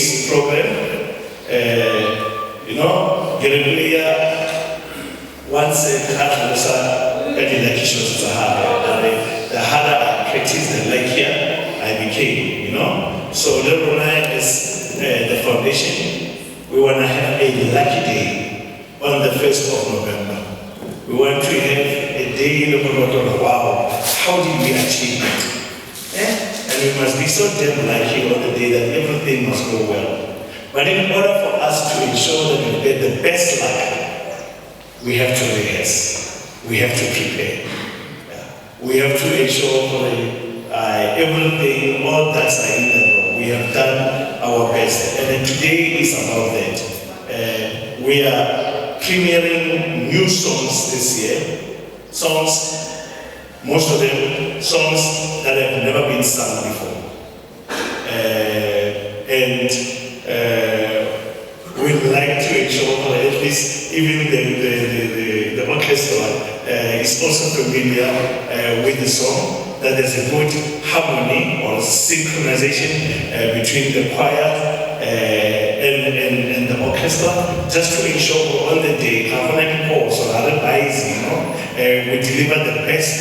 today's program. Once the harder I practice, the luckier I became, So Lebanon is the foundation. We want to have a lucky day on the 1st of November. We want to have a day in the Moloto. Wow, how did we achieve it? And we must be so damn lucky on the day that everything must go well. But in order for us to ensure that we get the best luck, we have to rehearse. We have to prepare. We have to ensure for everything, all that's in the room. We have done our best. And then today is about that. We are premiering new songs this year. Songs, most of them, songs that have never been sung before. We'd like to ensure at least even the orchestra is also familiar with the song, that there's a good harmony or synchronization between the choir and the orchestra, just to ensure on the day, we deliver the best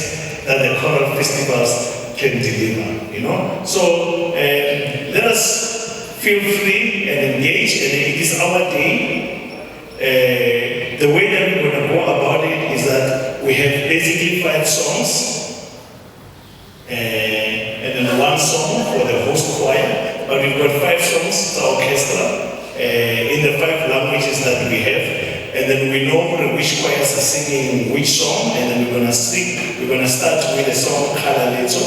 that the choral festivals can deliver, So let us feel free and engage, and it is our day. The way that we're going to go about it is that we have basically 5 songs, and then 1 song for the host choir, but we've got 5 songs, the orchestra, in the 5 languages that we have, and then we know which choirs are singing which song, and then we're going to start with the song Kalaleto,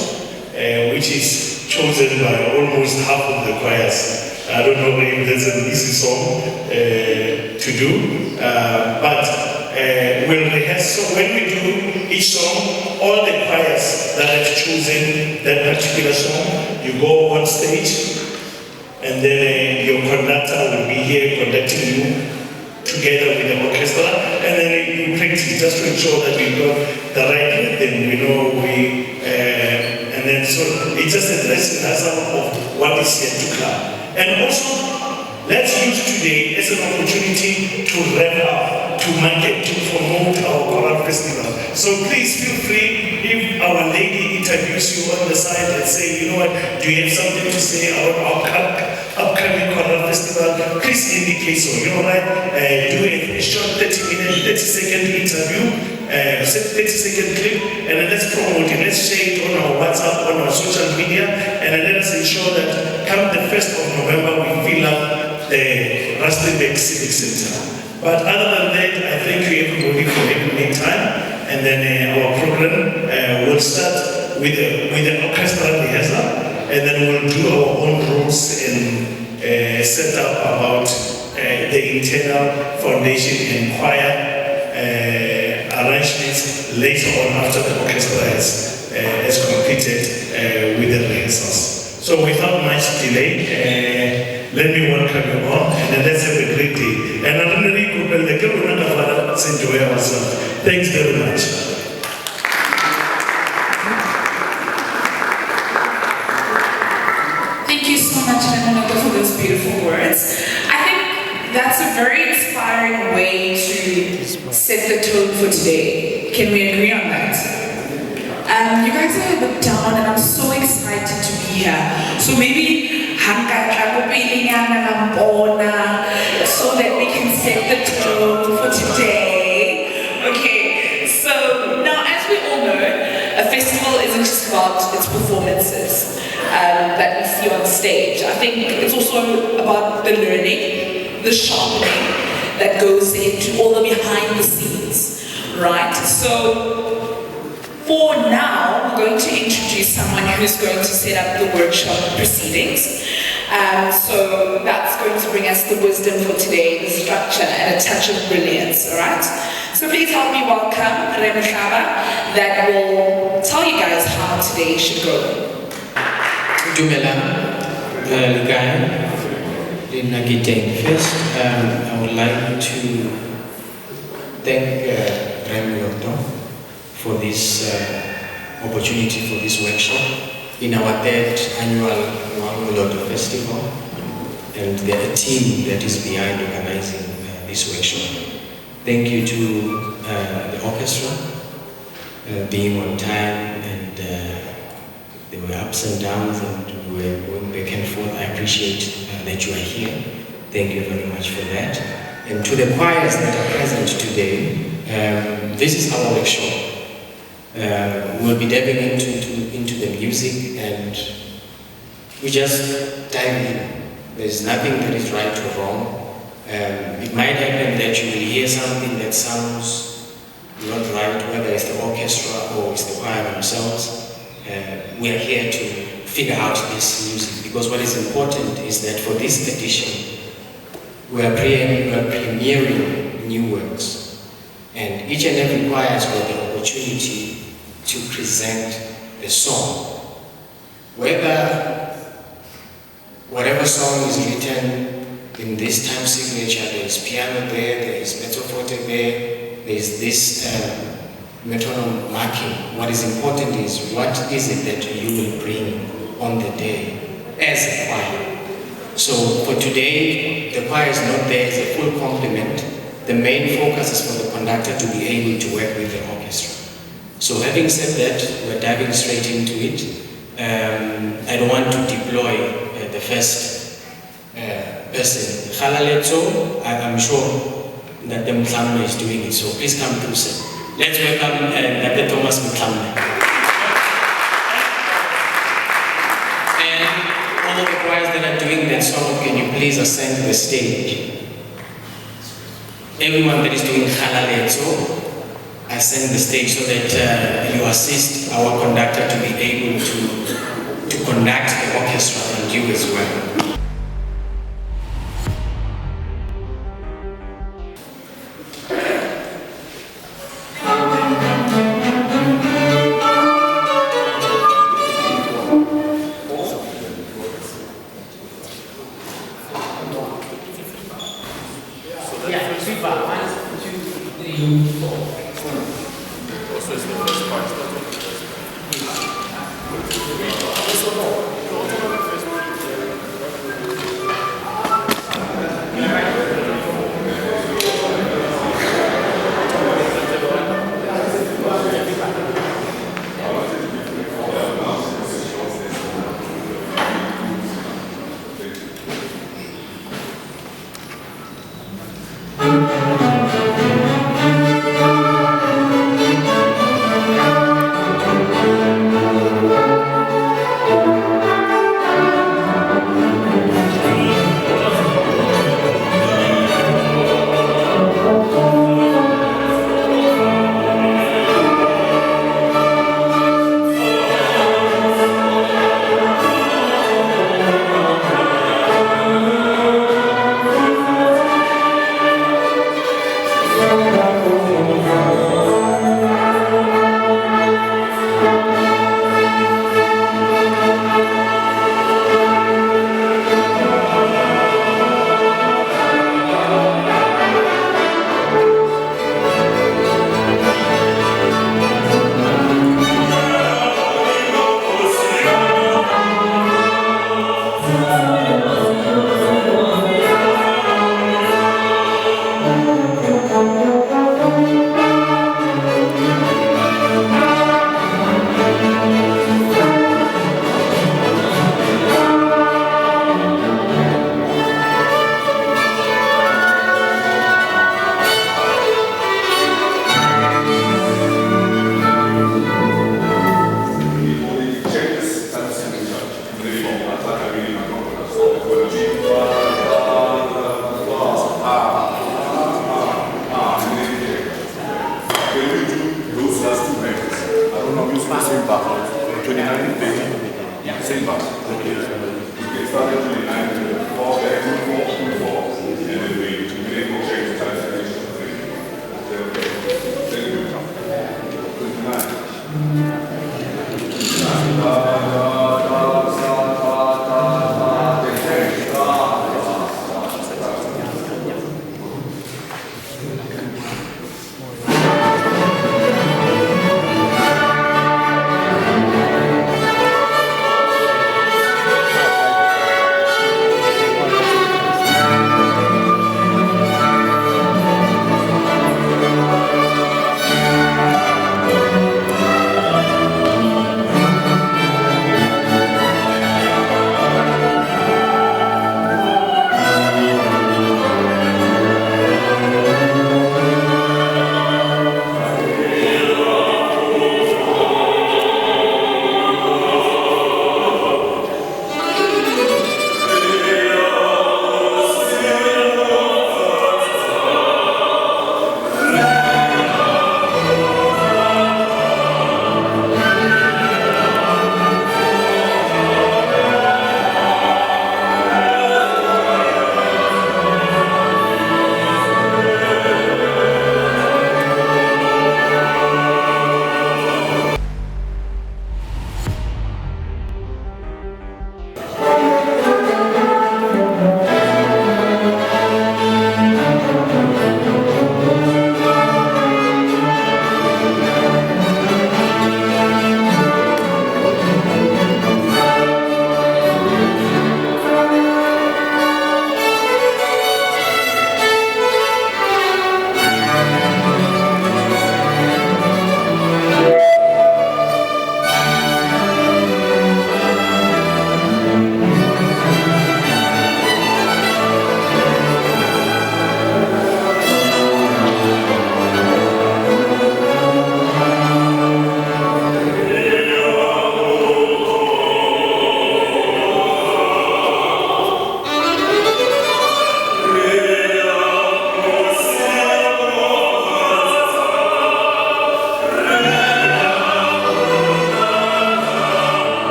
which is chosen by almost half of the choirs. I don't know if that's an easy song to do, but we'll rehearse. So when we do each song, all the choirs that have chosen that particular song, you go on stage, and then your conductor will be here conducting you together with the orchestra, and then you practice just to ensure that we've got the right rhythm, and then so it's just addressing us of what is yet to come. And also, let's use today as an opportunity to rev up, to market, to promote our choral festival. So please feel free, if our lady interviews you on the side and say, do you have something to say about our upcoming choral festival? Please indicate so, do a short 30-minute, 30-second interview, 30-second clip, and then let's promote it. Let's share it on our WhatsApp, on our social media, and then let us ensure that come the 1st of November, we fill up the Rustenburg Civic Center. But other than that, I thank you everybody for having me time, and then our program will start with the orchestral rehearsal, and then we'll do our own rules and set up about the internal foundation and choir arrangements later on after the orchestra has completed with the rehearsals. So without much delay, let me welcome you all, and then let's have a great day. And I'm really good, let's enjoy ourselves. Thanks very much. Thank you so much, Moloto, for those beautiful words. I think that's a very inspiring way to set the tone for today. Can we agree on that? You guys are a bit down, and I'm so excited to be here. So maybe so that we can set the tone for today. Okay, so now as we all know, a festival isn't just about its performances that we see on stage. I think it's also about the learning, the sharpening that goes into all the behind the scenes, right? So for now, we're going to introduce someone who's going to set up the workshop proceedings. So that's going to bring us the wisdom for today, the structure, and a touch of brilliance, all right? So please help me welcome Remshaba that will tell you guys how today should go. First, I would like to thank Moloto for this opportunity for this workshop in our 3rd annual Moloto Festival. and the team that is behind organizing this workshop. Thank you to the orchestra being on time, and there were ups and downs and we were going back and forth. I appreciate that you are here. Thank you very much for that. And to the choirs that are present today, this is our workshop. We'll be diving into the music, and we just dive in. There's nothing that is right or wrong. It might happen that you will hear something that sounds not right, whether it's the orchestra or it's the choir themselves. We are here to figure out this music, because what is important is that for this edition, we are premiering new works, and each and every choir has got the opportunity to present a song. Whatever song is written in this time signature, there is piano there is mezzo forte there is this metronome marking. What is important is what is it that you will bring on the day as a choir. So for today, the choir is not there as a full complement. The main focus is for the conductor to be able to work with the orchestra. So having said that, we're diving straight into it. I don't want to deploy the first person. Khalaletso, I'm sure that the Mtlamne is doing it, so please come through, sir. Let's welcome Dr. Thomas Mtlamne. And all of the choirs that are doing that song, can you please ascend to the stage? Everyone that is doing Khalaletso, ascend the stage so that you assist our conductor to be able to conduct the orchestra, and you as well.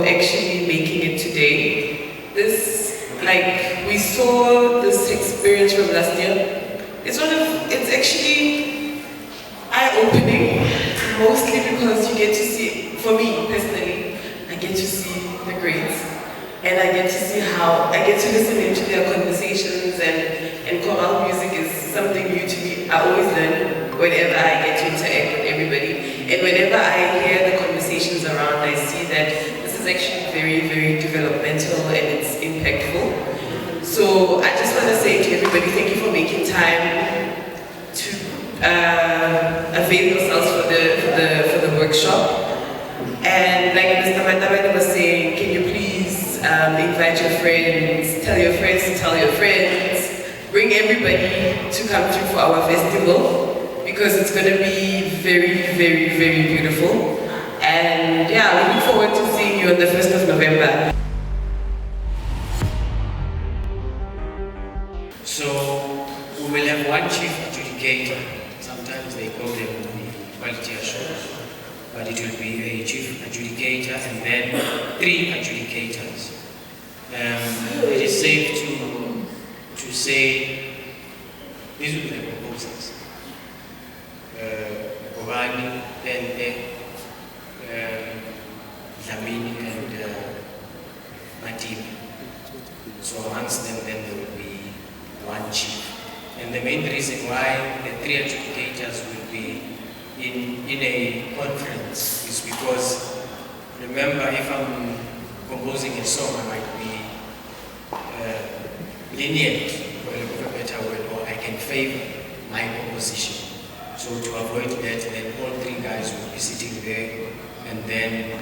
actually making it today. We saw this experience from last year. It's actually eye-opening, mostly because you get to see, for me personally, I get to see the grades. And I get to see I get to listen into their conversations, and choral music is something new to me. I always learn whenever I get to interact with everybody. And whenever I hear the conversations around, I see that this is actually very, very developmental and it's impactful. So I just want to say to everybody, thank you for making time to avail yourselves for the workshop. And like Mr. Matabane was saying, can you please invite your friends, tell your friends to tell your friends, bring everybody to come through for our festival, because it's going to be very, very, very beautiful. And yeah, we look forward to seeing you on the 1st of November. So we will have one chief adjudicator. Sometimes they call them the quality assurance, but it will be a chief adjudicator and then 3 adjudicators. It is safe to say these will be the proposals. Kovani, Pente, Dlamini and Matip. So amongst them then there will be one chief. And the main reason why the 3 adjudicators will be in a conference is because, remember, if I'm composing a song, I might be lenient, for lack of a better word, or I can favor my composition. So to avoid that, then all 3 guys will be sitting there and then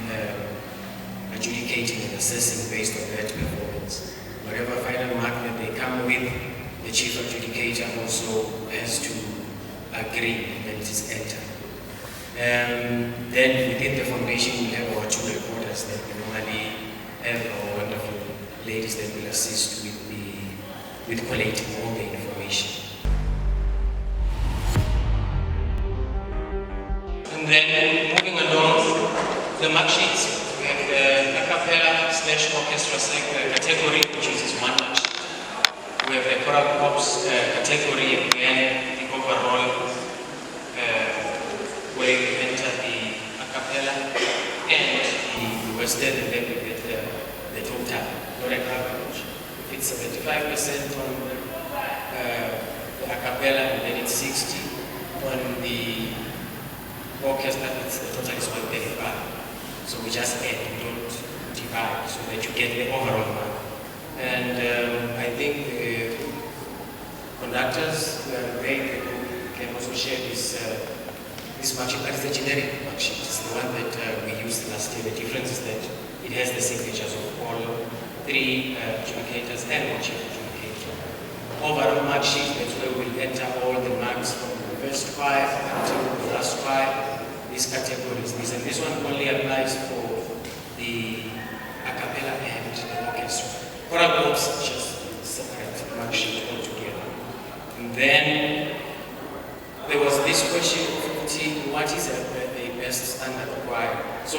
adjudicating and assessing based on that performance. Whatever final mark that they come with, the chief adjudicator also has to agree that it is entered. Then within the foundation we have our 2 recorders that we normally have our wonderful ladies that will assist with collating all the information. And then moving along, the mark sheets, we have the a cappella / orchestra category, which is 1 mark sheet. We have the choral corps category, again the overall where you enter the a cappella and the western, and then we get the total, not an average. If it's 75% on the a cappella and then it's 60 on the orchestra, the total is 135. So we just add, we don't divide, so that you get the overall mark. And I think the conductors, they can also share this mark sheet, but it's a generic mark sheet. It's the one that we used last year. The difference is that it has the signatures of all 3 adjudicators and 1 chief adjudicator. Overall mark sheet, that's where we'll enter all the marks from the first 5 until the last 5. These categories, and this one only applies for the a cappella and the orchestra. Choral corps just separate mark sheet altogether. And then there was this question of what is a best standard choir. So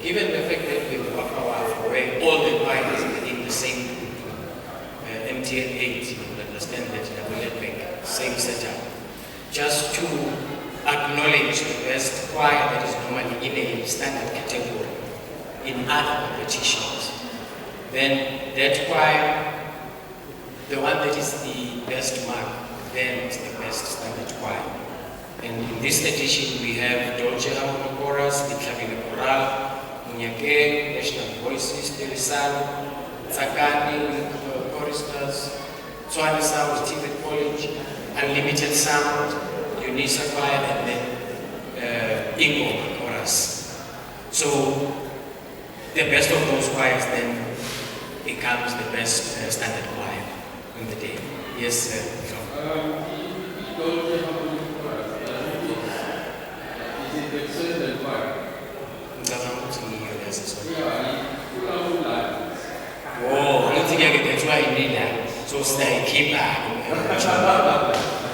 given the fact that we work where all the choirs are in the same MTN 8, you will understand that double same setup. Just to acknowledge the best choir that is normally in a standard category in other competitions. Then that choir, the one that is the best mark, then is the best standard choir. And in this edition we have Dolce Harmony Chorus, the Clavina Choral, Munyake, National Voices, Telisano, Tsakani, Choristers, Swami Sound, Stephen College, Unlimited Sound, Unisa Choir, and then Ingo Chorus. So the best of those choirs then becomes the best standard choir in the day. Yes, sir. Oh, I don't think I can that's why I need that. So stay, keep back.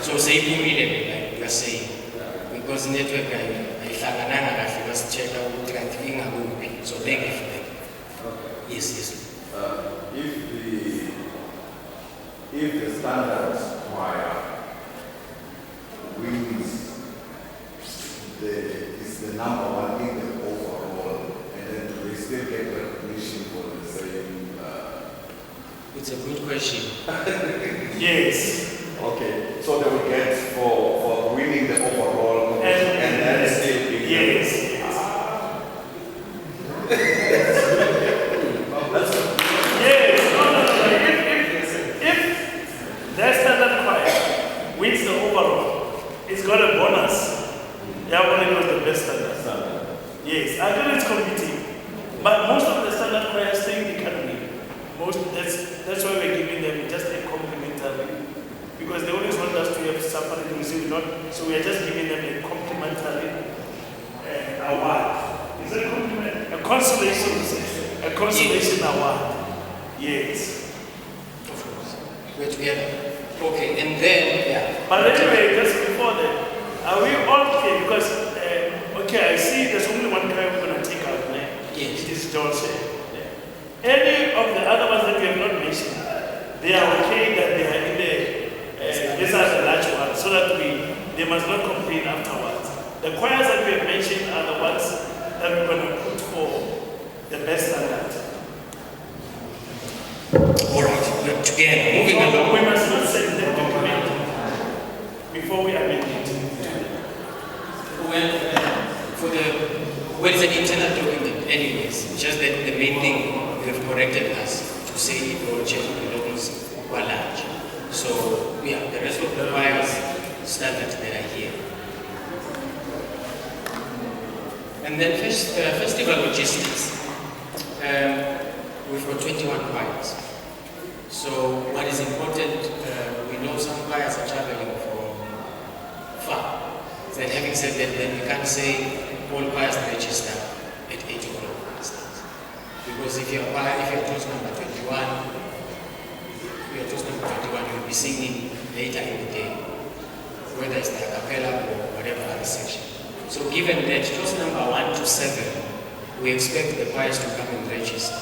So say you read it, like you're saying. Because network I must check out what I think. So thank you for that. Yes, yes. If the standard choir wins, is the number one in the overall, and then do they still get recognition for the same? It's a good question. Yes. Okay, so they will get for winning the overall and then still be. Yes. Yes. No. If their standard choir wins the overall, it's got a bonus. Yeah, when it was the best standard. Yes, I know it's competing, but most of the standard choirs stay in the academy. That's why we're giving them just a complimentary, because they always want us to have separate music, so we are just giving them a complimentary award. Is it a compliment? A consolation award. Yes. Of course. We're together. Okay, and then, yeah. But anyway, just before that, are we all okay? Because, okay, I see there's only one guy we're going to take out, right? Yes. It is Johnson. Any of the other ones that we have not mentioned, they are okay that they are in the, these are the large ones, so that they must not complain afterwards. The choirs that we have mentioned are the ones that we're going to put for the best standard. All right, we're together. Moving along. We must not send them document before we amend it. Well, it's an internal document anyways, just that the main thing they have corrected us to say project levels were large. So yeah, the rest of the choirs standards that are here. And then festival logistics. We've got 21 choirs. So what is important, we know some choirs are traveling from far. Then having said that, then we can't say all choirs register at 8 o'clock, for instance. Because if you're toast number 21, you'll be singing later in the day, whether it's the a cappella or whatever other section. So given that toast number 1 to 7, we expect the choirs to come and register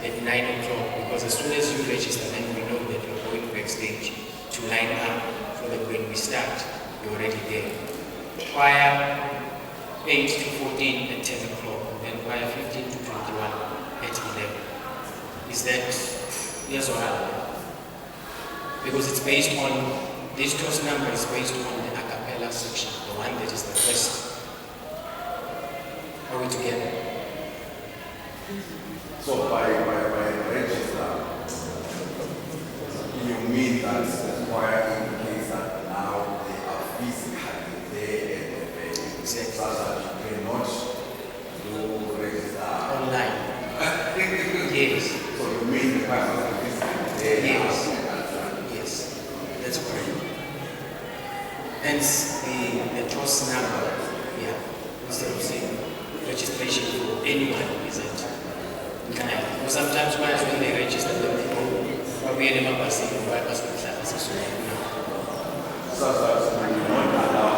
at 9 o'clock, because as soon as you register, then we know that you're going backstage to line up so that when we start, you're already there. Choir 8 to 14 at 10 o'clock, then choir 15 to 21 at 11. Is that yes or no? Because it's based on, this toast number is based on the a cappella section, the one that is the first. Are we together? So by register, you mean that the choir indicates that now they are physically there at the venue, Exactly. so that you cannot do register Online. Yes. So you mean the choir must be physically there? Yes. Yes. That's correct. Hence the toast number, yeah, instead of saying registration for anyone is it. Sometimes when they register, they go, but we are never passing by us with that. So that you will not allow.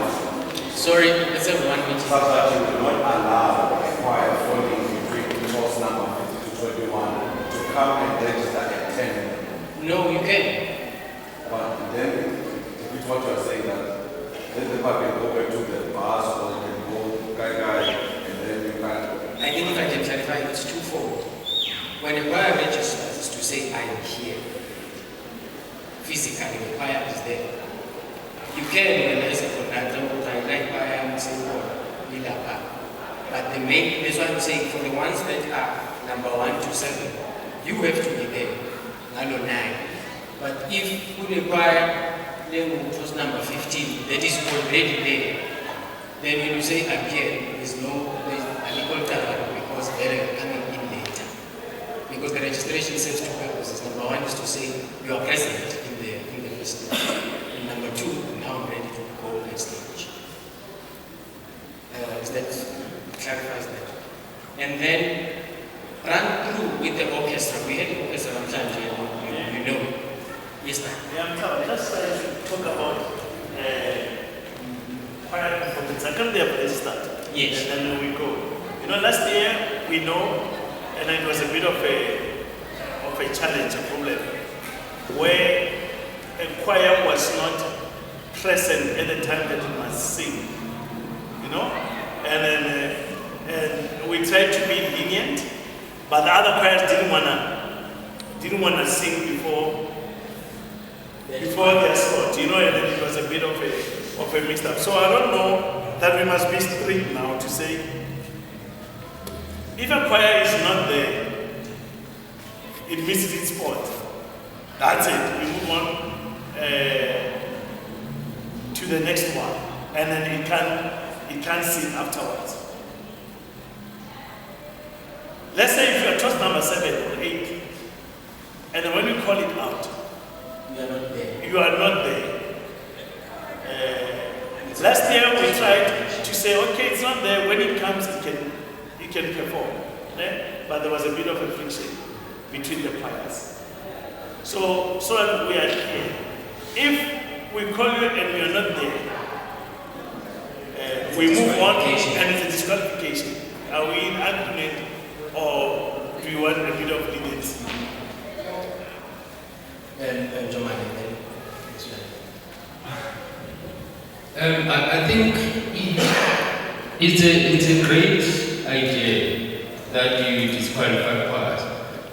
Sorry, let's have 1 minute. So that you will not allow a choir falling between toast number 50 to 21 to come and register at 10. No, you can. But then, it's what you are saying, that then the choir can go back to the bus or you can go guy, and then you can. I think if I can clarify, it's twofold. When a choir registers, it's to say, I am here. Physically, the choir is there. You can, when as a conductor, like choir and say, oh, but the main, that's why I'm saying, for the ones that are number 1 to 7, you have to be there. Not 9. But if you require, then toast number 15, that is already there. Then when you say appear, there's an equal time because they're coming in later. Because the registration serves two purposes. Number 1 is to say you are present in the festival. And number 2, now I'm ready to go backstage. That clarifies that. And then run through with the orchestra. We had the orchestra sometimes, you know. Yes, ma'am. Yeah, just talk about choir performance. I can they have registered. Yes. And then we go. Last year we know and it was a bit of a challenge, a problem, where a choir was not present at the time that you must sing, you know, and we tried to be lenient, but the other choirs didn't wanna sing before their spot, you know, and then it was a bit of a mixed up. So I don't know that we must be strict now to say, if a choir is not there, it misses its spot. That's it. We move on to the next one, and then it can't sing afterwards. Let's say if you are toast number 7 or 8, and then when we call it out, you are not there. Last year we tried to say, okay, it's not there. When it comes, it can perform. But there was a bit of a friction between the choirs. So that we are here. If we call you and you are not there, we move on and it's a disqualification. Are we in agreement, or do you want a bit of leniency? I think it's a great idea that you disqualify choirs.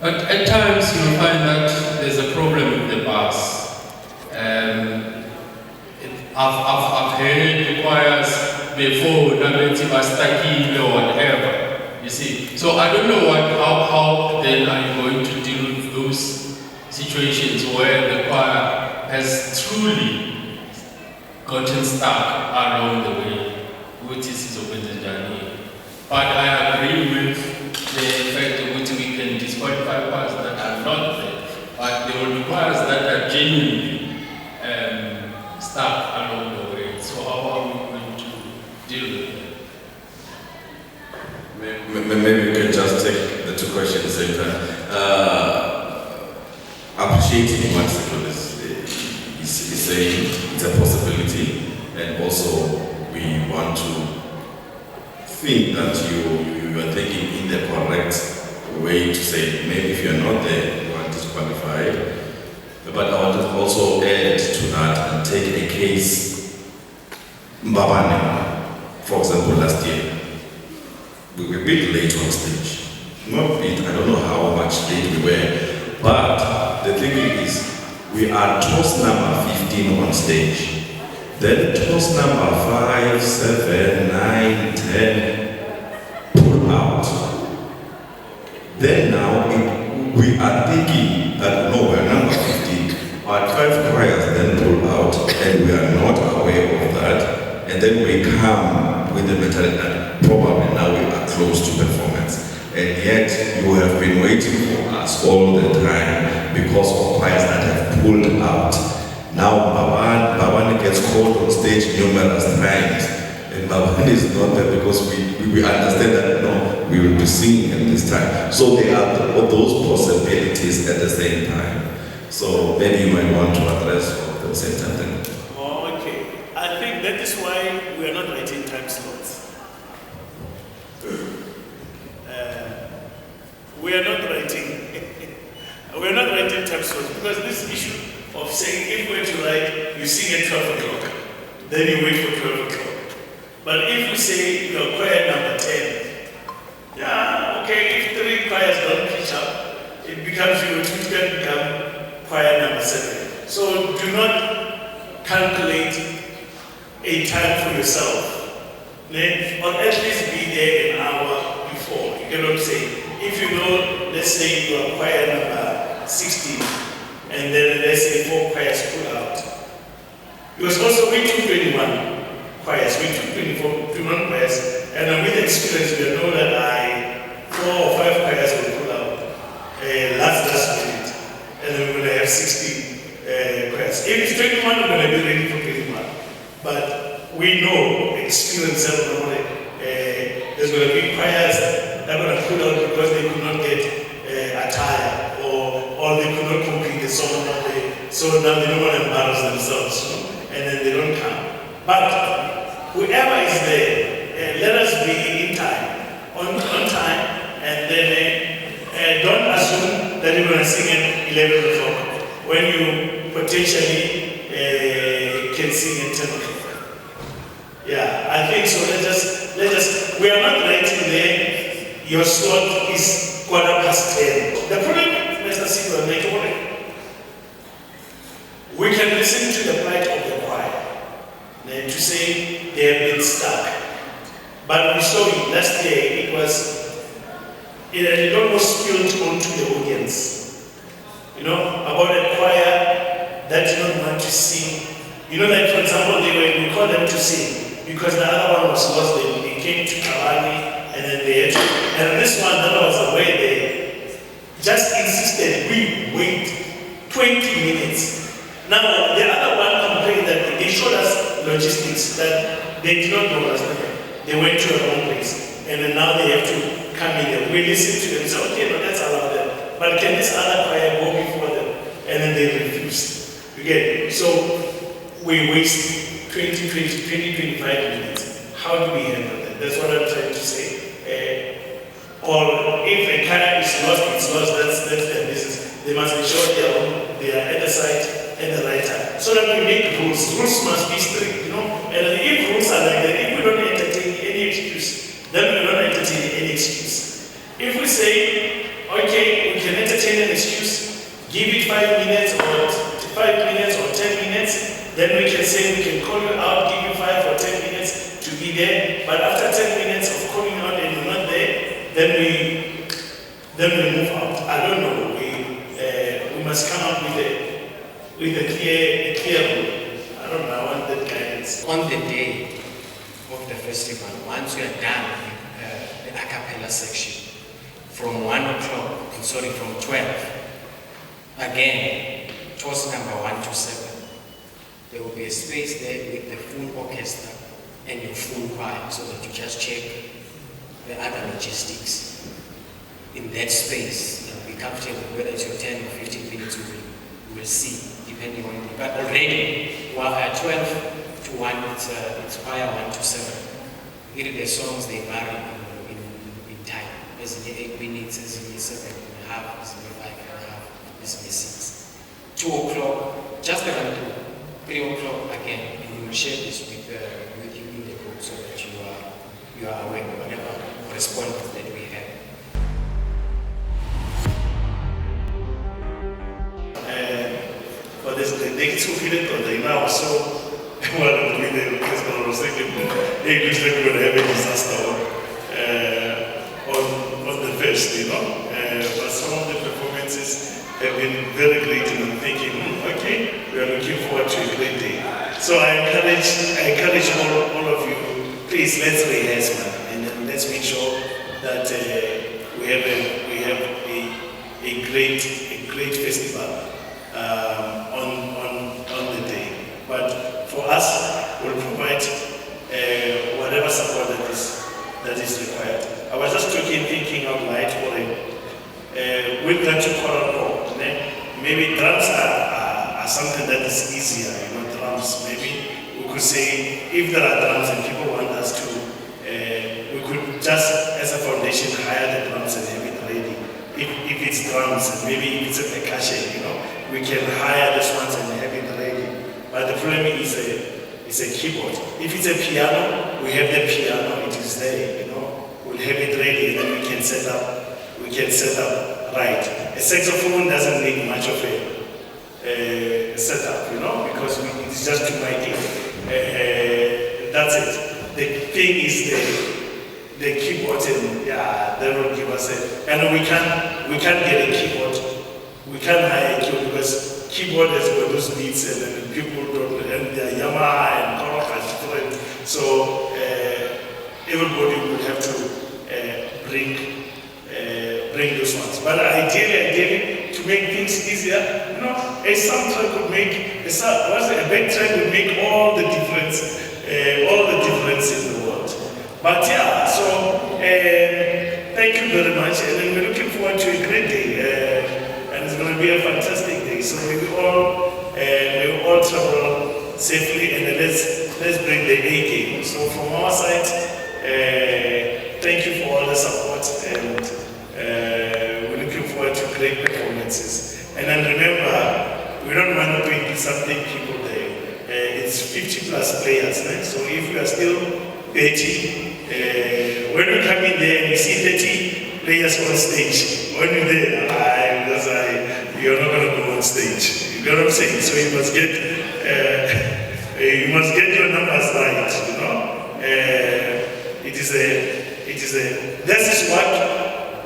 But at times you find that there's a problem with the bus. I've heard the choirs before, or whatever, you see. So I don't know how then are you going to deal with those situations where the choir has truly gotten stuck along the way, which is open journey. But I agree with the fact that we can disqualify choirs that are not there, but there will be choirs that are genuinely stuck along the way. So how are we going to deal with them? Maybe we can just take the two questions at the same time. Appreciating what Second is saying, it's a possibility, and also we want to think that you are thinking in the correct way to say, maybe if you're not there, you are disqualified. But I want to also add to that and take a case, Mbabane, for example, last year. We were a bit late on stage. Not bit, I don't know how much late we were, but the thing is, we are toast number 15 on stage. Then toast number 5, 7, 9, 10 pull out. Then now we are thinking that no, we are number 15, but 5 choirs then pull out, and we are not aware of that. And then we come with the mentality that probably now we are close to performance. And yet you have been waiting for us all the time because of choirs that have pulled out. Now Baban gets called on stage numerous times, and Baban is not there because we understand that no, we will be singing at this time. So there are those possibilities at the same time. So maybe you might want to address all the same time. Oh, okay. I think that is why we are not writing time slots. We are not writing time slots because this issue of saying if we're to write, you sing at 12 o'clock, then you wait for 12 o'clock. But if we say you're choir number 10, yeah, okay, if 3 choirs don't pitch up, it becomes you can become choir number 7. So do not calculate a time for yourself, or at least be there an hour before. You cannot say, if you know, let's say you are choir number 16, and then let's say 4 choirs pull out. Because also we took 21 choirs, we took 21 choirs, and with experience we know that 4 or 5 choirs will pull out last minute, and then we're going to have 16 choirs. If it's 21, we're going to be ready for 21. But we know, experience, there's going to be choirs that are going to pull out because they could not get attire, or they could not complete the song so now they don't want to embarrass themselves, and then they don't come. But whoever is there, let us be in time, on time, and then assume that you're going to sing at 11 o'clock when you potentially can sing at 10 o'clock. Yeah, I think so. Let us, we are not writing there, your slot is 10:15. The problem, Mr. Silva, we can listen to the plight of the choir to say they have been stuck. But we saw it last year, it almost spilled onto the audience. You know, about a choir that did not want to sing. You know, like for example, we called them to sing because the other one was lost. They came to Choral and then they had to. And this one that was away, they just insisted we wait 20 minutes. Now, the other one complained that they showed us logistics that they did not know us. They went to a wrong place. And then now they have to come in there. We listened to them and said, okay, no, let's allow them. But can this other choir go before them? And then they refused. You get it? So we waste 25 minutes. How do we handle that? That's what I'm trying to say. Or if a choir is lost, it's lost. That's their business. They must ensure they are at the site at the right time. So that we make rules. Rules must be strict, you know. And if rules are like that, if we don't entertain any excuse, then we don't entertain any excuse. If we say, okay, we can entertain an excuse, give it 5 minutes or 10 minutes, then we can say we can call you out, give you 5 or 10 minutes to be there. But after 10 minutes of calling out and you're not there, then we move out. I don't know. We must come up with a clear rule. I don't know. I want that guidance. On the day of the festival, once we are done with the a cappella section, from 12, again, towards number 1 to 7, there will be a space there with the full orchestra and your full choir, so that you just check the other logistics. In that space, you'll be comfortable, whether it's your 10 or 15 minutes, you will see, depending on it. But already, while at 12 to 1, it's choir 1 to 7. Here the songs, they vary in time. There's in 8 minutes, there's in 7 and a half, there's in 5 and a half, there's in 6. 2 o'clock, just around 3 o'clock again, and we will share this with you in the group so that you are aware of whatever correspondence that we have. But there's the negative feeling of the now, so well, because I was thinking, hey, looks like we're going to have a disaster on the first, you know. But some of the performances have been very great, and I'm thinking, okay, we are looking forward to a great day. So I encourage all of you, please let's rehearse, man, and then let's make sure that we have a great festival on the day. But for us, we'll provide whatever support that is required. I was just thinking out loud, with that to choral, maybe drums are something that is easier, you know, drums. Maybe we could say, if there are drums and people want us to, we could just, as a foundation, hire the drums and have it ready. If it's drums, and maybe if it's a percussion, you know, we can hire those ones and have it ready. But the problem is a keyboard. If it's a piano, we have the piano, it is there, you know. We'll have it ready and then we can set up right. A saxophone doesn't need much of a setup, you know, because it's just to make it. That's it. The thing is the keyboard, and yeah, that will give us and we can't get a keyboard. We can't hire a keyboard because keyboard has got those beats and then people don't, and they're Yamaha and Choral are different. So everybody will have to bring those ones. But ideally, to make things easier, you know, a soundtrack would make a backtrack would make all the difference in the world. But yeah, so thank you very much, and then we're looking forward to a great day. And it's going to be a fantastic day. So we will all travel safely, and then let's bring the A game. So from our side, thank you for all the support, and we're looking forward to great performances. And then remember, we don't want to bring something people there. It's 50 plus players, right? So if you are still 30, when we come in there and we see 30 players on stage, when you're there, you're not going to go on stage. You know what I'm saying? So you must get your numbers right, you know.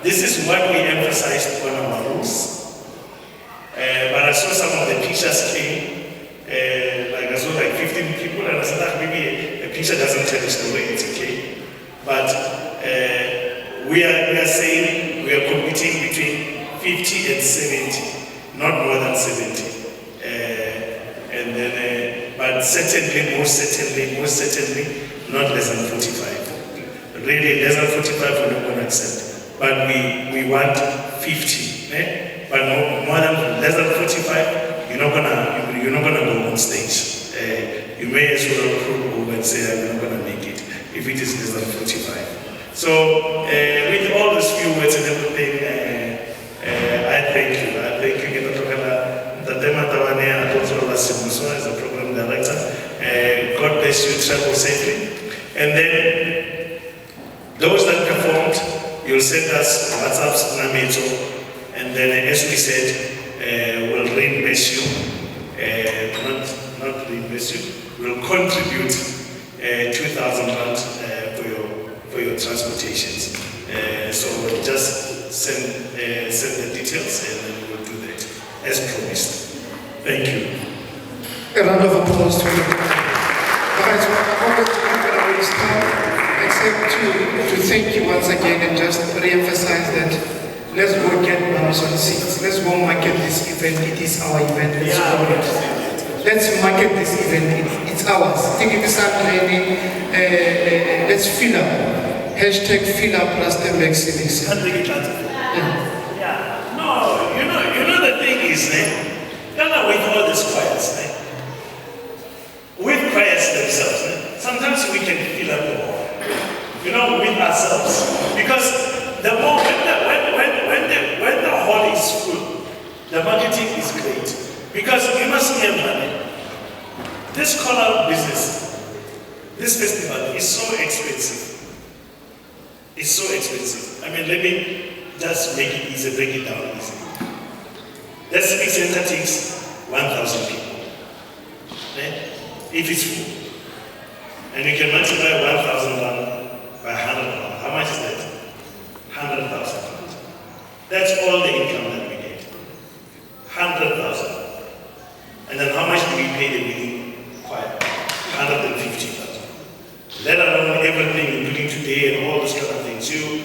This is what we emphasized on our rules. But I saw some of the pictures came. I saw like 15 people, and I said, maybe a picture doesn't tell the story, it's okay. But we are saying we are competing between 50 and 70, not more than 70. But certainly, most certainly, not less than 45. Really, less than 45 we're not going to accept. But we want 50. But more than less than 45, you're not gonna go on stage. You may as well prove over and say I'm not gonna make it if it is less than 45. So with all these few words and everything, I thank you. I thank you, as a program director. God bless you, travel safely. And then those that performed, you'll send us WhatsApps, and then as we said, we'll reimburse you. Not reimburse you. We'll contribute 2,000 rand for your transportations. So we'll just send the details and then we'll do that as promised. Thank you. A round of applause to you. Guys, I'm not going to waste time except to thank you once again and just re-emphasize that let's go get bums on seats. Let's go market this event. It is our event. Let's go it. Let's market this event. It's ours. Think it is training. Let's fill up. Hashtag fill up Rustenburg Civics. Yeah. No, you know the thing is, with all these choirs, with choirs themselves, sometimes we can fill up the hall, with ourselves. Because the more, when the hall is full, the marketing is great. Because you must remember, this choral business, this festival is so expensive. It's so expensive. Let me just make it easy, break it down easy. The civic center takes 1,000 people. If it's full. And you can multiply 1,000 by 100. How much is that? 100,000. That's all the income that we get. 100,000. And then how much do we pay the wedding choir? 150,000. Let alone everything, including today and all those kind of things. You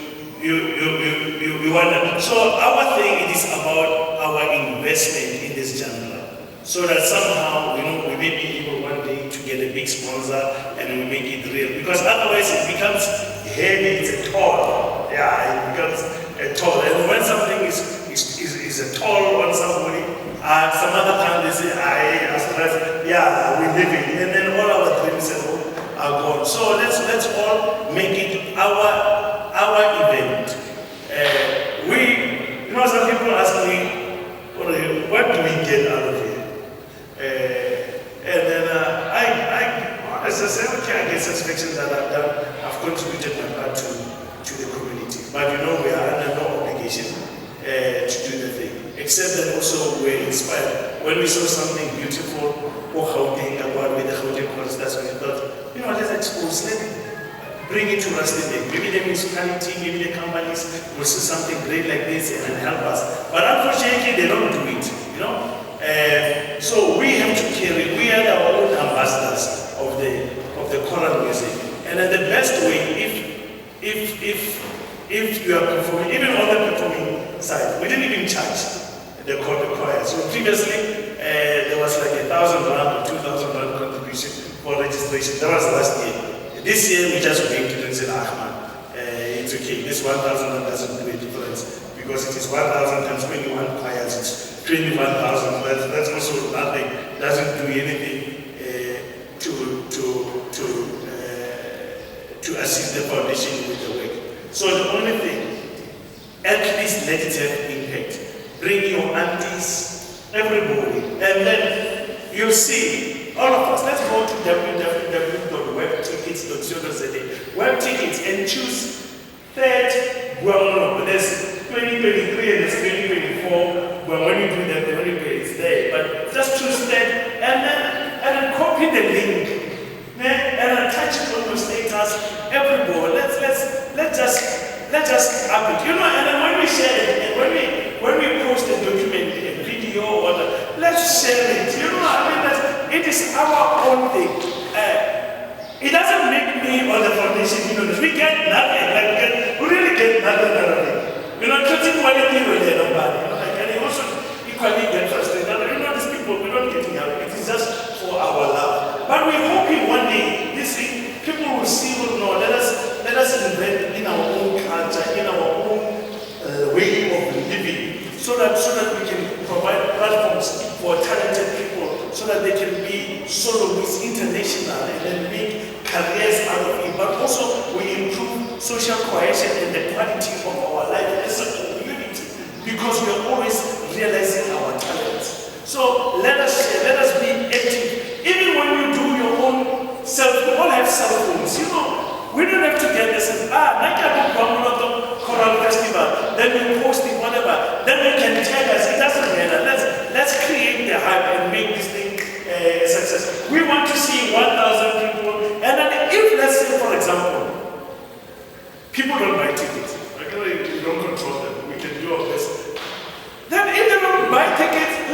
want to. So our thing, it is about our investment in this genre. So that somehow, we may be able one day to get a big sponsor and we make it real. Because otherwise it becomes heavy, it's a toll. Yeah, it becomes a toll. And when something is a toll on somebody, some other time they say, we live it. And then all our dreams are gone. So let's all make it our event. Some people ask me, what do we get out of it? And then as I said, okay, I get satisfaction that I've contributed my part to the community. But we are under no obligation to do the thing. Except that also we're inspired. When we saw something beautiful, about with the Gauteng chorus, that's when we thought, let's expose, let's bring it to Rustenburg. Maybe the municipality, maybe the companies will see something great like this and help us. But unfortunately, they don't do it, So we have to carry, we are our own ambassadors of the choral music. And then the best way, if you are performing, even on the performing side, we didn't even charge the choir. So previously, there was like 1,000 rand or 2,000 rand contribution for registration. That was last year. This year, we just went to them and said, it's okay. This 1,000 doesn't make a difference because it is 1,000 times 21 choirs. It's 21,000. That's also nothing. Doesn't do anything to assist the foundation with the work. So the only thing, at least let it have impact. bring your aunties, everybody. And then you'll see, all of us, let's go to www.webtickets.co.za, web tickets, and choose third Buang. There's 2023 and there's 2024. Well, when you do that, the only way is there. But just choose that and then copy the link and attach it on your status. Everybody, let's just up it. You know, and then when we share it, and when we post a document, a video, or let's share it. You know, I mean, it is our own thing. It doesn't make me or the foundation, you know, we get nothing. Like, we really get nothing out of it. You know, treating quality with nobody. You know, like, and they also equally get frustrated. You know, these people, we don't get help. It is just for our love. But we hope one day, this thing, people will see, will know. Let us invent in our own culture, in our own way of living, so that we can provide platforms for talented people, so that they can be soloists international and then make careers out of it. But also we improve social cohesion and the quality of our life as a community, because we are always realizing our talents. So let us share, let us be active. Even when you do your own self, we all have cell phones, you know. We don't have to get this, like I do Moloto Choral Festival, then we post it, whatever, then we can tag us, it doesn't matter. Let's create the hype and make this thing a success. We want to see 1,000 people, and then if, let's say, for example, people don't buy tickets, okay, we don't control them, we can do our best. Then if they don't buy tickets,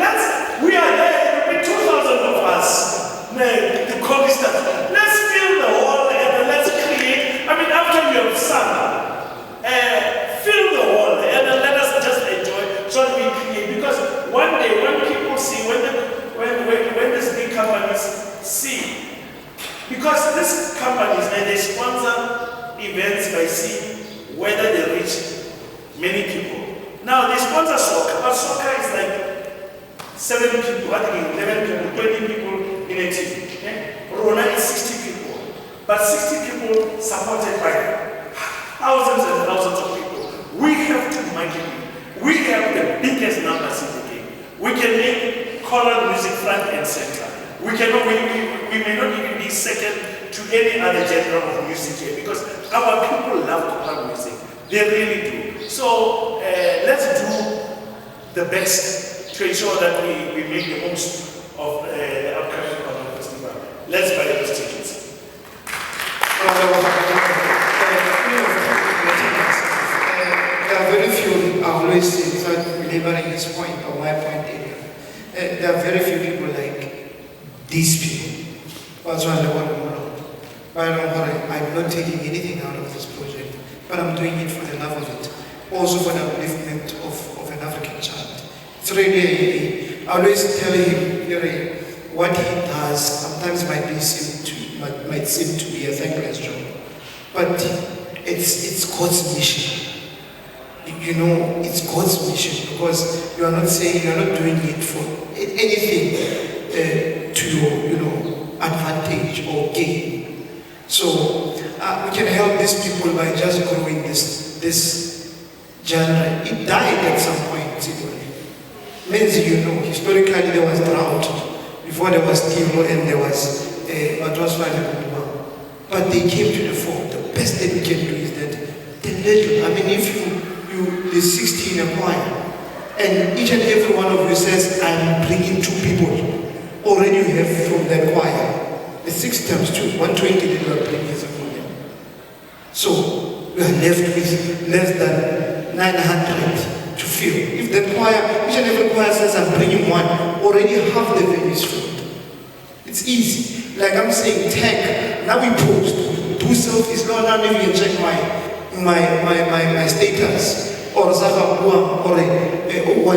we are there, there will be 2,000 of us, the choristers. Let's fill the hall and let's create, I mean, after you have sung, fill the hall and then let us just enjoy, so that we create. Because one day when people see, when these big companies see, because these companies, they sponsor events by seeing whether they reach many people. Now they sponsor soccer, but soccer is like 7 people, I think 11 people, 20 people in a team. Okay? Rona is 60 people, but 60 people supported by thousands and thousands of people. We have to market it. We have the biggest numbers in the game. We can make choral music front and center. We may not even be second to any other genre of music here, because our people love choral music. They really do. So let's do the best to ensure that we make the most of the upcoming choral festival. Let's buy those tickets. There are very few, I always say, without belaboring this point or my point area, there are very few people like these people. That's why I'm not taking anything out of this project, but I'm doing it for the love of it. Also for the upliftment of an African child. It's really, I always tell him, what he does sometimes might seem to be a thankless job, but it's God's mission. You know, it's God's mission, because you are not doing it for anything to your, advantage or gain. So we can help these people by just growing this genre. It died at some point, means historically there was drought before there was Timo and there was what was Buang. But they came to the fore. The best that we can do is that the little. I mean, if there's 60 in a choir, and each and every one of you says, I'm bringing 2 people. Already you have from that choir. The 6 times 2, 120 that you are bringing as a volume. So we are left with less than 900 to fill. If the choir, each and every choir says, I'm bringing 1, already half the venue is filled. It's easy. Like I'm saying, tag. Now we post. Do selfies. No, now maybe you check my status. Or Zaha Buang, or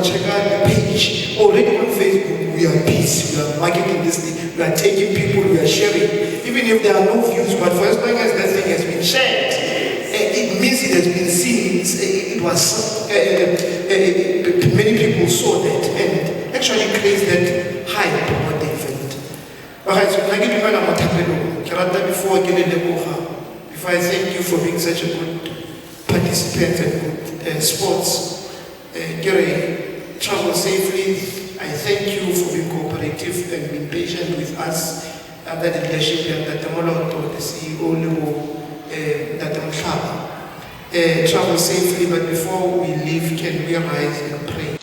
check out the page. Already on Facebook, we are busy. We are marketing this thing. We are taking people, we are sharing. Even if there are no views, but for as long as that thing has been shared, it means it has been seen. It was many people saw that and actually creates that hype about the event. Alright, so before I thank you for being such a good participant and good sports, travel safely. I thank you for being cooperative and being patient with us under the leadership of Dr. Moloto, the CEO, Dr. Mhlaba. Travel safely, but before we leave, can we rise and pray?